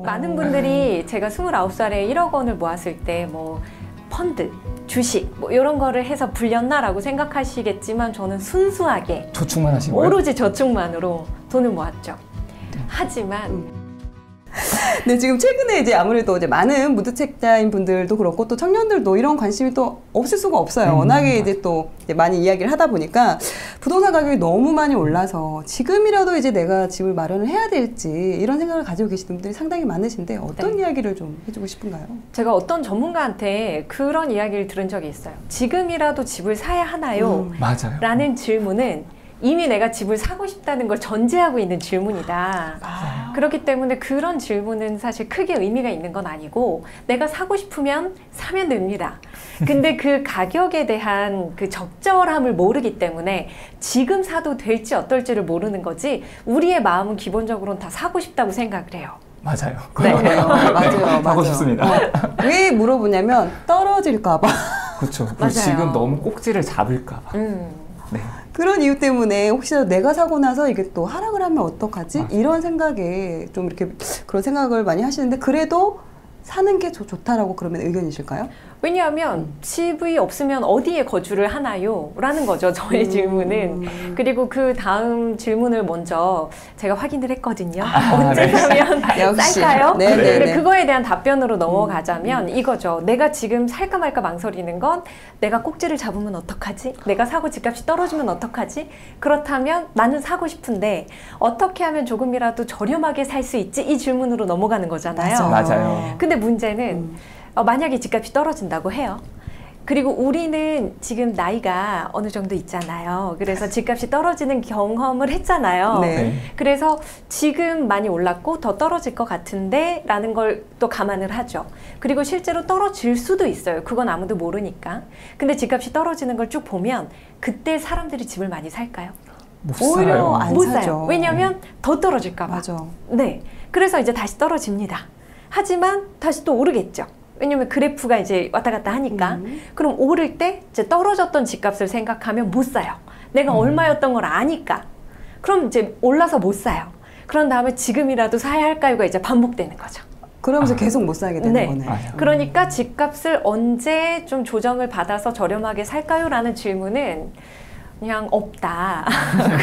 많은 분들이 제가 29살에 1억 원을 모았을 때 뭐 펀드, 주식 뭐 이런 거를 해서 불렸나라고 생각하시겠지만 저는 순수하게 저축만 하신 거예요? 오로지 저축만으로 돈을 모았죠. 하지만 네, 지금 최근에 이제 아무래도 이제 많은 무주택자인 분들도 그렇고 또 청년들도 이런 관심이 또 없을 수가 없어요. 워낙에 이제 또 이제 많이 이야기를 하다 보니까 부동산 가격이 너무 많이 올라서 지금이라도 이제 내가 집을 마련을 해야 될지 이런 생각을 가지고 계시는 분들이 상당히 많으신데 어떤 네. 이야기를 좀 해주고 싶은가요? 제가 어떤 전문가한테 그런 이야기를 들은 적이 있어요. 지금이라도 집을 사야 하나요? 맞아요. 라는 질문은 이미 내가 집을 사고 싶다는 걸 전제하고 있는 질문이다. 그렇기 때문에 그런 질문은 사실 크게 의미가 있는 건 아니고 내가 사고 싶으면 사면 됩니다. 근데 그 가격에 대한 그 적절함을 모르기 때문에 지금 사도 될지 어떨지를 모르는 거지 우리의 마음은 기본적으로는 다 사고 싶다고 생각을 해요. 맞아요. 네. 맞아요. 하고 싶습니다. 왜 물어보냐면 떨어질까봐. 그렇죠. 맞아요. 지금 너무 꼭지를 잡을까봐. 네. 그런 이유 때문에 혹시라도 내가 사고 나서 이게 또 하락을 하면 어떡하지? 맞아요. 이런 생각에 좀 이렇게 그런 생각을 많이 하시는데 그래도 사는 게 좋다라고 그러면 의견이실까요? 왜냐하면 집이 없으면 어디에 거주를 하나요? 라는 거죠. 저의 질문은. 그리고 그 다음 질문을 먼저 제가 확인을 했거든요. 언제 네. 사면 역시. 쌀까요? 네네네. 근데 그거에 대한 답변으로 넘어가자면 이거죠. 내가 지금 살까 말까 망설이는 건 내가 꼭지를 잡으면 어떡하지? 내가 사고 집값이 떨어지면 어떡하지? 그렇다면 나는 사고 싶은데 어떻게 하면 조금이라도 저렴하게 살 수 있지? 이 질문으로 넘어가는 거잖아요. 맞아요. 근데 문제는 만약에 집값이 떨어진다고 해요. 그리고 우리는 지금 나이가 어느 정도 있잖아요. 그래서 집값이 떨어지는 경험을 했잖아요. 네. 그래서 지금 많이 올랐고 더 떨어질 것 같은데 라는 걸 또 감안을 하죠. 그리고 실제로 떨어질 수도 있어요. 그건 아무도 모르니까. 근데 집값이 떨어지는 걸 쭉 보면 그때 사람들이 집을 많이 살까요? 못 오히려 살아요. 안 못 사죠. 사요. 왜냐하면 더 떨어질까 봐. 맞아. 네. 그래서 이제 다시 떨어집니다. 하지만 다시 또 오르겠죠. 왜냐면 그래프가 이제 왔다 갔다 하니까. 그럼 오를 때 이제 떨어졌던 집값을 생각하면 못 사요. 내가 얼마였던 걸 아니까. 그럼 이제 올라서 못 사요. 그런 다음에 지금이라도 사야 할까요가 이제 반복되는 거죠. 그러면서 계속 못 사게 되는 네. 거네. 맞아요. 그러니까 집값을 언제 좀 조정을 받아서 저렴하게 살까요? 라는 질문은 그냥 없다.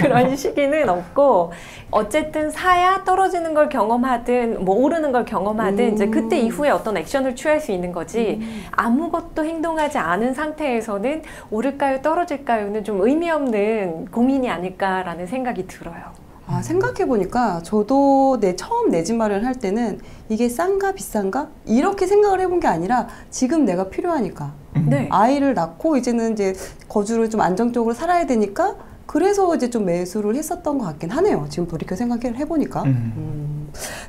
그런 시기는 없고 어쨌든 사야 떨어지는 걸 경험하든 뭐 오르는 걸 경험하든 이제 그때 이후에 어떤 액션을 취할 수 있는 거지 아무것도 행동하지 않은 상태에서는 오를까요 떨어질까요는 좀 의미 없는 고민이 아닐까라는 생각이 들어요. 아, 생각해보니까 저도 처음 내 집 마련할 때는 이게 싼가 비싼가? 이렇게 생각을 해본 게 아니라 지금 내가 필요하니까. 네. 아이를 낳고 이제는 이제 거주를 좀 안정적으로 살아야 되니까 그래서 이제 좀 매수를 했었던 것 같긴 하네요. 지금 돌이켜 생각을 해보니까.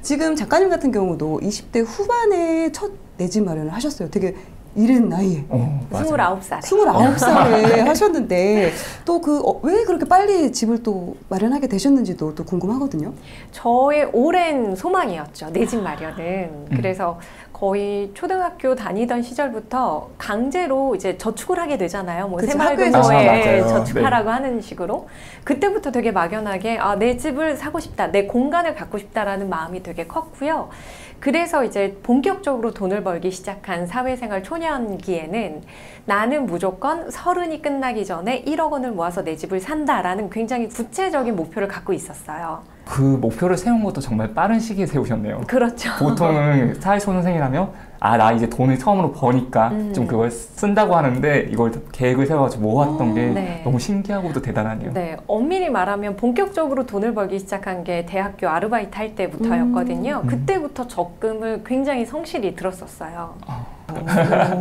지금 작가님 같은 경우도 20대 후반에 첫 내 집 마련을 하셨어요. 되게 이른 나이에. 맞아요. 29살에. 29살에 하셨는데 또 왜 그렇게 빨리 집을 또 마련하게 되셨는지도 또 궁금하거든요. 저의 오랜 소망이었죠. 내 집 마련은. 그래서 거의 초등학교 다니던 시절부터 강제로 이제 저축을 하게 되잖아요. 뭐 그치, 새마을금고에 학교에서. 저축하라고 하는 식으로. 그때부터 되게 막연하게 내 집을 사고 싶다. 내 공간을 갖고 싶다라는 마음이 되게 컸고요. 그래서 이제 본격적으로 돈을 벌기 시작한 사회생활 초년기에는 나는 무조건 30이 끝나기 전에 1억 원을 모아서 내 집을 산다라는 굉장히 구체적인 목표를 갖고 있었어요. 그 목표를 세운 것도 정말 빠른 시기에 세우셨네요. 그렇죠. 보통은 사회초년생이라면 나 이제 돈을 처음으로 버니까 좀 그걸 쓴다고 하는데 이걸 계획을 세워가지고 모았던 게 네. 너무 신기하고도 대단하네요. 네, 엄밀히 말하면 본격적으로 돈을 벌기 시작한 게 대학교 아르바이트 할 때부터였거든요. 그때부터 적금을 굉장히 성실히 들었었어요.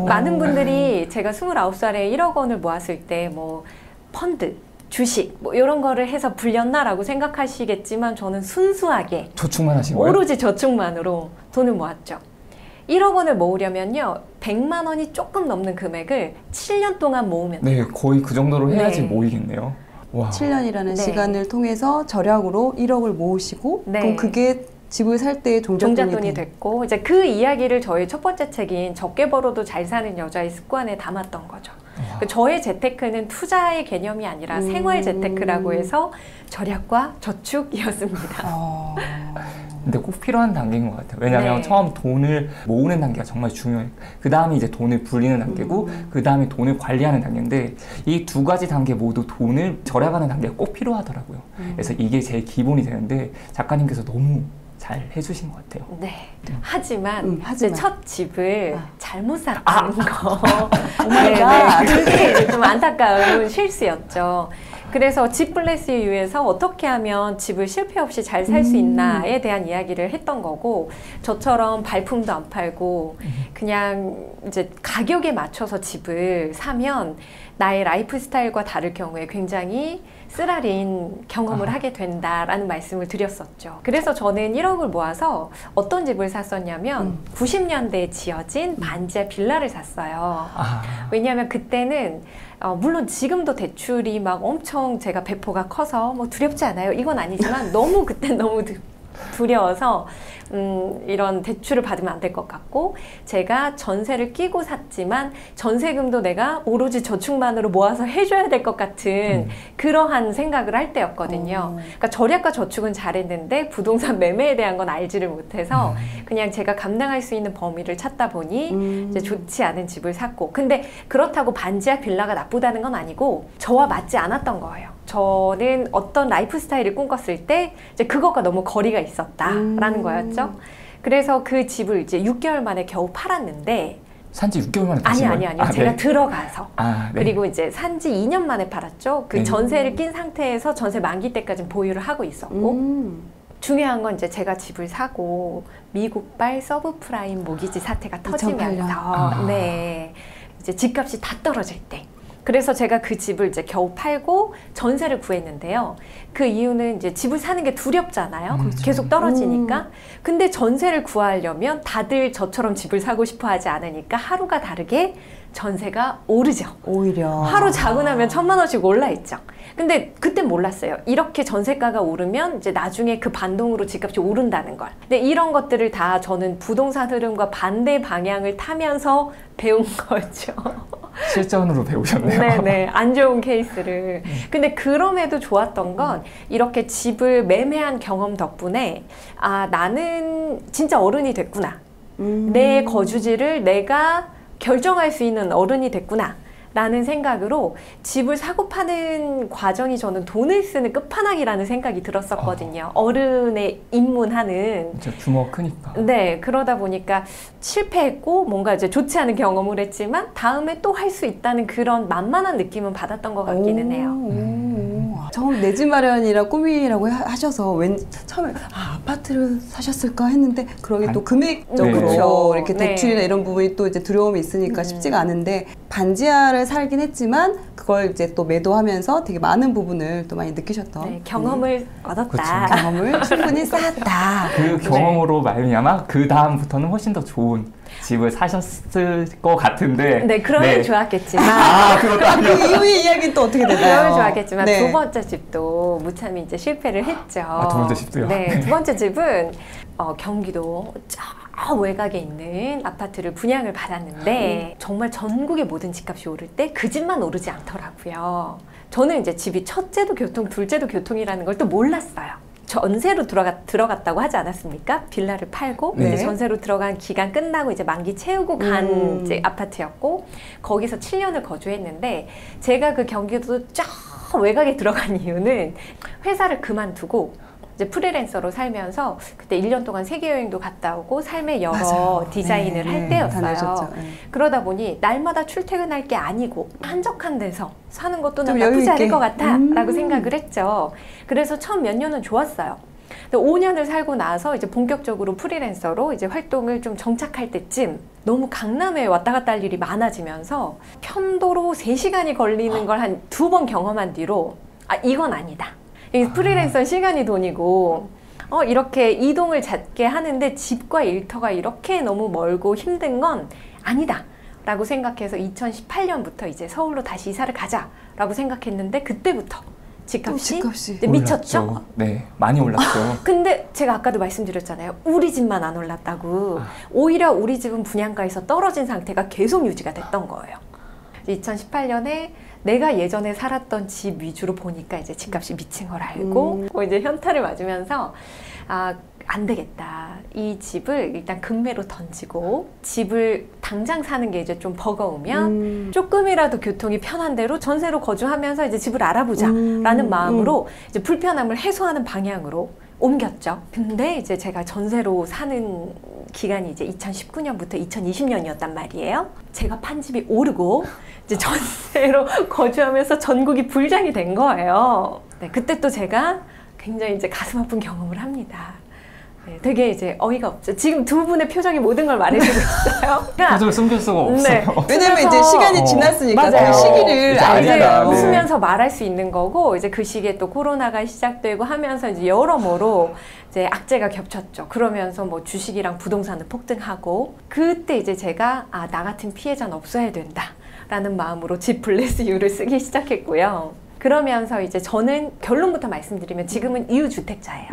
많은 분들이 제가 29살에 1억 원을 모았을 때 뭐 펀드, 주식 뭐 이런 거를 해서 불렸나라고 생각하시겠지만 저는 순수하게 저축만 하신 거예요? 오로지 저축만으로 돈을 모았죠. 1억 원을 모으려면요 100만 원이 조금 넘는 금액을 7년 동안 모으면 돼요. 네, 거의 그 정도로 해야지 네. 모이겠네요. 와. 7년이라는 네. 시간을 통해서 절약으로 1억을 모으시고 네. 그럼 그게 집을 살 때 종잣돈이 됐고 이제 그 이야기를 저희 첫 번째 책인 적게 벌어도 잘 사는 여자의 습관에 담았던 거죠. 저의 재테크는 투자의 개념이 아니라 생활 재테크라고 해서 절약과 저축이었습니다. 근데 꼭 필요한 단계인 것 같아요. 왜냐하면 네. 처음 돈을 모으는 단계가 정말 중요해요. 그 다음에 이제 돈을 불리는 단계고 그 다음에 돈을 관리하는 단계인데 이 두 가지 단계 모두 돈을 절약하는 단계가 꼭 필요하더라고요. 그래서 이게 제일 기본이 되는데 작가님께서 너무 잘 해주신 것 같아요. 네. 하지만 이제 첫 집을 잘못 샀다는 거. 오마이갓. 그게 이제 좀 안타까운 실수였죠. 그래서 집 블레스 유에서 어떻게 하면 집을 실패 없이 잘 살 수 있나에 대한 이야기를 했던 거고, 저처럼 발품도 안 팔고 그냥 이제 가격에 맞춰서 집을 사면 나의 라이프 스타일과 다를 경우에 굉장히 쓰라린 경험을 하게 된다라는 말씀을 드렸었죠. 그래서 저는 1억을 모아서 어떤 집을 샀었냐면 90년대에 지어진 반지하 빌라를 샀어요. 왜냐하면 그때는 물론 지금도 대출이 막 엄청 제가 배포가 커서 뭐 두렵지 않아요. 이건 아니지만 너무 그때 너무 두려워서 이런 대출을 받으면 안 될 것 같고, 제가 전세를 끼고 샀지만 전세금도 내가 오로지 저축만으로 모아서 해줘야 될 것 같은 그러한 생각을 할 때였거든요. 그러니까 절약과 저축은 잘했는데 부동산 매매에 대한 건 알지를 못해서 그냥 제가 감당할 수 있는 범위를 찾다 보니 이제 좋지 않은 집을 샀고, 근데 그렇다고 반지하 빌라가 나쁘다는 건 아니고 저와 맞지 않았던 거예요. 저는 어떤 라이프 스타일을 꿈꿨을 때 이제 그것과 너무 거리가 있었다라는 거였죠. 그래서 그 집을 이제 6개월 만에 겨우 팔았는데, 산지 6개월 만에 파신 거예요? 아니요. 제가 네. 들어가서. 네. 그리고 이제 산지 2년 만에 팔았죠. 그 전세를 낀 상태에서 전세 만기 때까지는 보유를 하고 있었고, 중요한 건 이제 제가 집을 사고 미국발 서브프라임 모기지 사태가 터지면서 네, 이제 집값이 다 떨어질 때, 그래서 제가 그 집을 이제 겨우 팔고 전세를 구했는데요. 그 이유는 이제 집을 사는 게 두렵잖아요. 계속 떨어지니까. 근데 전세를 구하려면 다들 저처럼 집을 사고 싶어 하지 않으니까 하루가 다르게 전세가 오르죠. 오히려. 하루 자고 나면 1,000만 원씩 올라 있죠. 근데 그때 몰랐어요. 이렇게 전세가가 오르면 이제 나중에 그 반동으로 집값이 오른다는 걸. 근데 이런 것들을 다 저는 부동산 흐름과 반대 방향을 타면서 배운 거죠. 실전으로 배우셨네요. 네네, 안 좋은 케이스를. 근데 그럼에도 좋았던 건 이렇게 집을 매매한 경험 덕분에 나는 진짜 어른이 됐구나. 내 거주지를 내가 결정할 수 있는 어른이 됐구나 라는 생각으로 집을 사고 파는 과정이 저는 돈을 쓰는 끝판왕이라는 생각이 들었었거든요. 어른에 입문하는. 진짜 규모가 크니까. 네, 그러다 보니까 실패했고 뭔가 이제 좋지 않은 경험을 했지만 다음에 또 할 수 있다는 그런 만만한 느낌은 받았던 것 같기는 해요. 처음 내 집 마련이라 꿈이라고 하셔서 처음에 아파트를 사셨을까 했는데, 그러게 또 금액적으로 이렇게 대출이나 이런 부분이 또 이제 두려움이 있으니까 쉽지가 않은데, 반지하를 살긴 했지만 그걸 이제 또 매도하면서 되게 많은 부분을 또 많이 느끼셨던 경험을 얻었다. 경험을 충분히 쌓았다. 그 경험으로 말미암아 그 다음부터는 훨씬 더 좋은 집을 사셨을 것 같은데. 네, 그러면 좋았겠지만. 그것도 아니요. 그 이후의 이야기는 또 어떻게 되나요? 그러면 좋았겠지만 두 번째 집도 무참히 이제 실패를 했죠. 두 번째 집도요? 네, 두 번째 집은 경기도 저 외곽에 있는 아파트를 분양을 받았는데 정말 전국의 모든 집값이 오를 때 그 집만 오르지 않더라고요. 저는 이제 집이 첫째도 교통, 둘째도 교통이라는 걸 또 몰랐어요. 전세로 들어갔다고 하지 않았습니까? 빌라를 팔고 이제 전세로 들어간 기간 끝나고 이제 만기 채우고 간 이제 아파트였고, 거기서 7년을 거주했는데, 제가 그 경기도 쫙 외곽에 들어간 이유는 회사를 그만두고 이제 프리랜서로 살면서 그때 1년 동안 세계 여행도 갔다 오고 삶의 여러 디자인을 할 때였어요. 그러다 보니 날마다 출퇴근할 게 아니고 한적한 데서 사는 것도 난 나쁘지 않을 것 같아 라고 생각을 했죠. 그래서 처음 몇 년은 좋았어요. 근데 5년을 살고 나서 이제 본격적으로 프리랜서로 이제 활동을 좀 정착할 때쯤 너무 강남에 왔다 갔다 할 일이 많아지면서 편도로 3시간이 걸리는 걸 한 2번 경험한 뒤로 이건 아니다. 이 프리랜서는 시간이 돈이고 이렇게 이동을 잦게 하는데 집과 일터가 이렇게 너무 멀고 힘든 건 아니다 라고 생각해서 2018년부터 이제 서울로 다시 이사를 가자 라고 생각했는데, 그때부터 집값이 미쳤죠? 네, 많이 올랐죠. 근데 제가 아까도 말씀드렸잖아요. 우리 집만 안 올랐다고. 오히려 우리 집은 분양가에서 떨어진 상태가 계속 유지가 됐던 거예요. 2018년에 내가 예전에 살았던 집 위주로 보니까 이제 집값이 미친 걸 알고 이제 현타를 맞으면서 안 되겠다. 이 집을 일단 금매로 던지고 집을 당장 사는 게 이제 좀 버거우면 조금이라도 교통이 편한 대로 전세로 거주하면서 이제 집을 알아보자라는 마음으로 이제 불편함을 해소하는 방향으로 옮겼죠. 근데 이제 제가 전세로 사는 기간이 이제 2019년부터 2020년이었단 말이에요. 제가 판 집이 오르고 이제 전세로 거주하면서 전국이 불장이 된 거예요. 네, 그때 또 제가 굉장히 이제 가슴 아픈 경험을 합니다. 네, 되게 이제 어이가 없죠. 지금 두 분의 표정이 모든 걸 말해주고 있어요. 그러니까, 표정을 숨길 수가 없어요. 네, 왜냐면 이제 시간이 지났으니까 맞아요. 그 시기를 이제 알잖아요. 네. 웃으면서 말할 수 있는 거고 이제 그 시기에 또 코로나가 시작되고 하면서 이제 여러모로 이제 악재가 겹쳤죠. 그러면서 뭐 주식이랑 부동산은 폭등하고 그때 이제 제가 나 같은 피해자는 없어야 된다라는 마음으로 집 블레스유를 쓰기 시작했고요. 그러면서 이제 저는 결론부터 말씀드리면 지금은 이유주택자예요.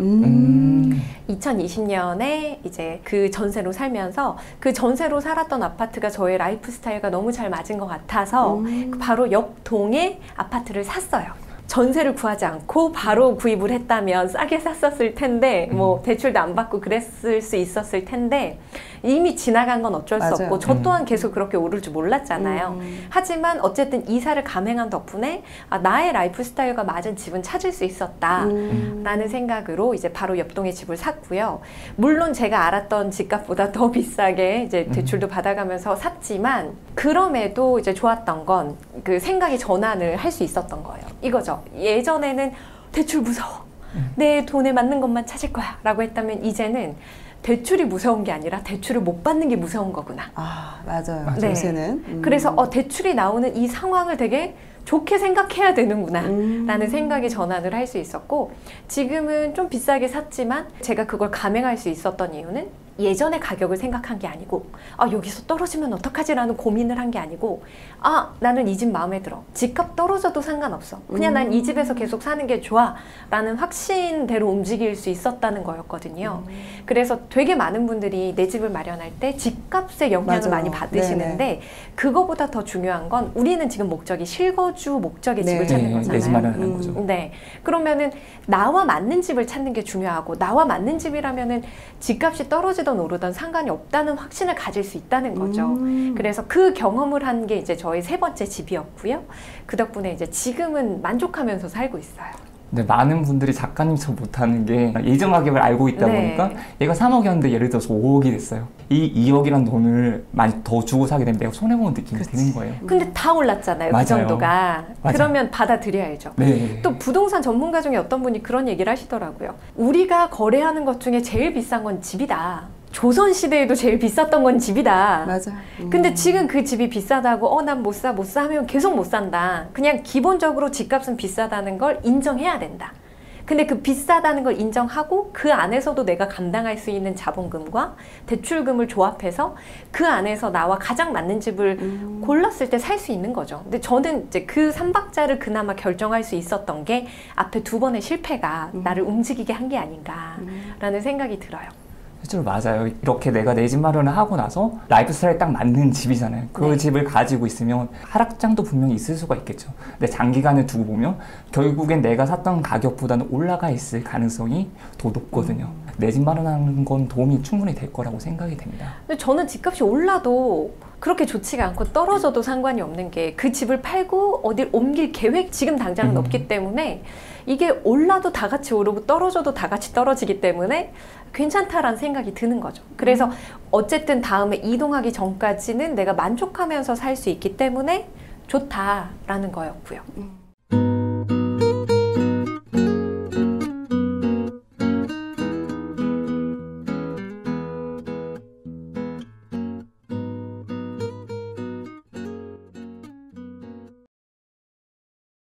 2020년에 이제 그 전세로 살면서 그 전세로 살았던 아파트가 저의 라이프 스타일과 너무 잘 맞은 것 같아서 바로 옆 동에 아파트를 샀어요. 전세를 구하지 않고 바로 구입을 했다면 싸게 샀었을 텐데 뭐 대출도 안 받고 그랬을 수 있었을 텐데 이미 지나간 건 어쩔 수 없고 저 또한 계속 그렇게 오를 줄 몰랐잖아요. 하지만 어쨌든 이사를 감행한 덕분에 나의 라이프 스타일과 맞은 집은 찾을 수 있었다라는 생각으로 이제 바로 옆동에 집을 샀고요. 물론 제가 알았던 집값보다 더 비싸게 이제 대출도 받아가면서 샀지만 그럼에도 이제 좋았던 건 그 생각의 전환을 할 수 있었던 거예요. 이거죠. 예전에는 대출 무서워. 내 돈에 맞는 것만 찾을 거야 라고 했다면 이제는 대출이 무서운 게 아니라 대출을 못 받는 게 무서운 거구나. 맞아요. 네. 요새는. 그래서 대출이 나오는 이 상황을 되게 좋게 생각해야 되는구나 라는 생각이 전환을 할 수 있었고 지금은 좀 비싸게 샀지만 제가 그걸 감행할 수 있었던 이유는 예전의 가격을 생각한 게 아니고 여기서 떨어지면 어떡하지 라는 고민을 한 게 아니고 나는 이 집 마음에 들어. 집값 떨어져도 상관없어. 그냥 난 이 집에서 계속 사는 게 좋아 라는 확신대로 움직일 수 있었다는 거였거든요. 그래서 되게 많은 분들이 내 집을 마련할 때 집값의 영향을 많이 받으시는데 네네. 그거보다 더 중요한 건 우리는 지금 목적이 실거주 목적의 집을 찾는 거잖아요. 내 집 마련하는 거죠. 네. 그러면은 나와 맞는 집을 찾는 게 중요하고 나와 맞는 집이라면은 집값이 떨어지던 오르던 상관이 없다는 확신을 가질 수 있다는 거죠. 그래서 그 경험을 한 게 이제 저희 세 번째 집이었고요. 그 덕분에 이제 지금은 만족하면서 살고 있어요. 근데 많은 분들이 작가님처럼 못하는 게 예전 가격을 알고 있다 보니까 얘가 3억이었는데 예를 들어서 5억이 됐어요. 이 2억이란 돈을 많이 더 주고 사게 되면 내가 손해보는 느낌이 드는 거예요. 근데 다 올랐잖아요. 맞아요. 그 정도가. 맞아요. 그러면 받아들여야죠. 네. 또 부동산 전문가 중에 어떤 분이 그런 얘기를 하시더라고요. 우리가 거래하는 것 중에 제일 비싼 건 집이다. 조선시대에도 제일 비쌌던 건 집이다. 맞아. 근데 지금 그 집이 비싸다고 난 못 사 하면 계속 못 산다. 그냥 기본적으로 집값은 비싸다는 걸 인정해야 된다. 근데 그 비싸다는 걸 인정하고 그 안에서도 내가 감당할 수 있는 자본금과 대출금을 조합해서 그 안에서 나와 가장 맞는 집을 골랐을 때 살 수 있는 거죠. 근데 저는 이제 그 3박자를 그나마 결정할 수 있었던 게 앞에 두 번의 실패가 나를 움직이게 한 게 아닌가라는 생각이 들어요. 실제로 맞아요. 이렇게 내가 내 집 마련을 하고 나서 라이프 스타일에 딱 맞는 집이잖아요. 그 집을 가지고 있으면 하락장도 분명히 있을 수가 있겠죠. 근데 장기간을 두고 보면 결국엔 내가 샀던 가격보다는 올라가 있을 가능성이 더 높거든요. 내 집 마련하는 건 도움이 충분히 될 거라고 생각이 됩니다. 근데 저는 집값이 올라도 그렇게 좋지가 않고 떨어져도 상관이 없는 게 그 집을 팔고 어딜 옮길 계획 지금 당장은 없기 때문에 이게 올라도 다 같이 오르고 떨어져도 다 같이 떨어지기 때문에 괜찮다라는 생각이 드는 거죠. 그래서 어쨌든 다음에 이동하기 전까지는 내가 만족하면서 살 수 있기 때문에 좋다라는 거였고요.